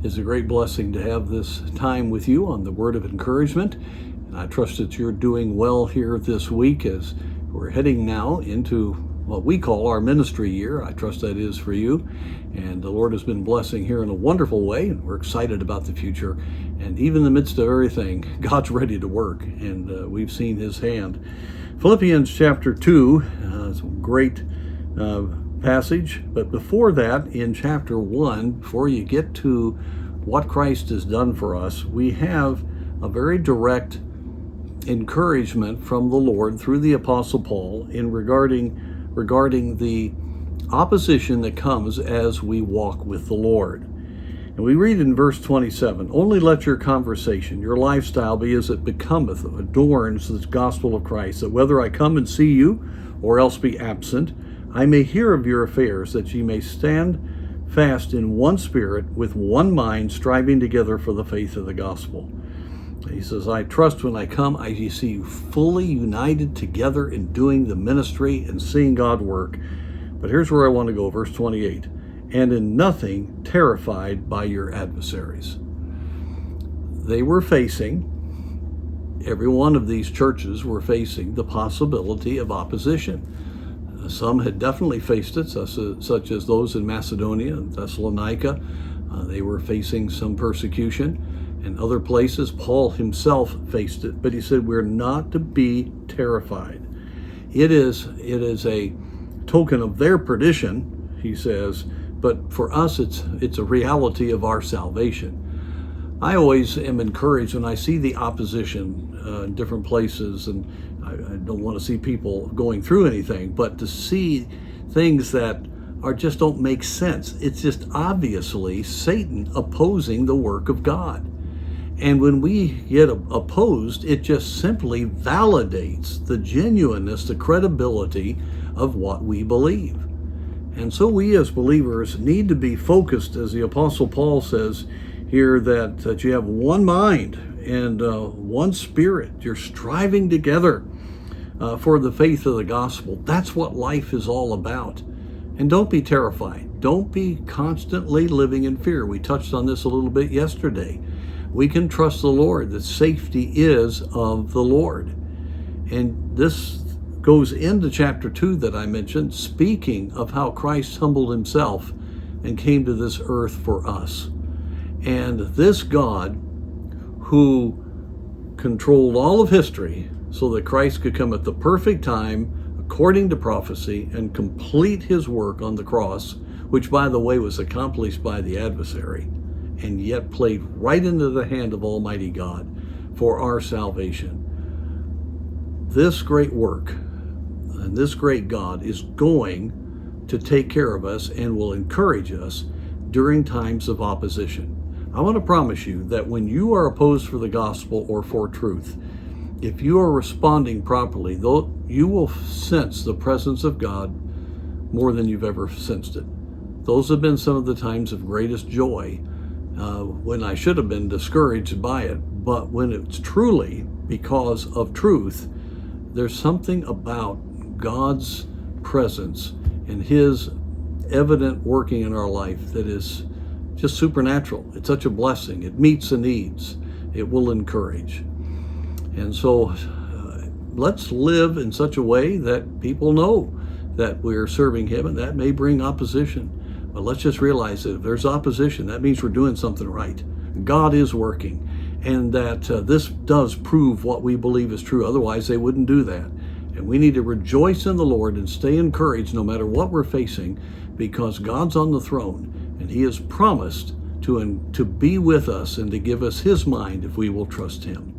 It's a great blessing to have this time with you on the word of encouragement. And I trust that you're doing well here this week as we're heading now into what we call our ministry year. I trust that is for you. And the Lord has been blessing here in a wonderful way, and we're excited about the future. And even in the midst of everything, God's ready to work, and we've seen his hand. Philippians chapter 2 is a great passage, but before that, in chapter 1, before you get to what Christ has done for us, we have a very direct encouragement from the Lord through the Apostle Paul in regarding the opposition that comes as we walk with the Lord. And we read in verse 27, "Only let your conversation, your lifestyle be as it becometh, adorns the gospel of Christ, that whether I come and see you or else be absent, I may hear of your affairs, that ye may stand fast in one spirit, with one mind, striving together for the faith of the gospel." He says, I trust when I come, I see you fully united together in doing the ministry and seeing God work. But here's where I want to go, verse 28. "And in nothing terrified by your adversaries." They were facing, every one of these churches were facing the possibility of opposition. Some had definitely faced it, such as those in Macedonia and Thessalonica. They were facing some persecution. In other places, Paul himself faced it, but he said we're not to be terrified. It is a token of their perdition, he says, but for us it's a reality of our salvation. I always am encouraged when I see the opposition in different places, and I don't want to see people going through anything, but to see things that just don't make sense. It's just obviously Satan opposing the work of God. And when we get opposed, it just simply validates the genuineness, the credibility of what we believe. And so we as believers need to be focused, as the Apostle Paul says here, that you have one mind and one spirit. You're striving together for the faith of the gospel. That's what life is all about. And don't be terrified. Don't be constantly living in fear. We touched on this a little bit yesterday. We can trust the Lord, that safety is of the Lord. And this goes into chapter 2 that I mentioned, speaking of how Christ humbled himself and came to this earth for us. And this God, who controlled all of history so that Christ could come at the perfect time, according to prophecy, and complete his work on the cross, which, by the way, was accomplished by the adversary, and yet played right into the hand of Almighty God for our salvation. This great work and this great God is going to take care of us and will encourage us during times of opposition. I want to promise you that when you are opposed for the gospel or for truth, if you are responding properly, though, you will sense the presence of God more than you've ever sensed it. Those have been some of the times of greatest joy when I should have been discouraged by it. But when it's truly because of truth, there's something about God's presence and his evident working in our life that is just supernatural. It's such a blessing. It meets the needs. It will encourage. And so let's live in such a way that people know that we're serving him, and that may bring opposition. But let's just realize that if there's opposition, that means we're doing something right. God is working, and that this does prove what we believe is true. Otherwise, they wouldn't do that. And we need to rejoice in the Lord and stay encouraged no matter what we're facing, because God's on the throne, and he has promised to be with us and to give us his mind if we will trust him.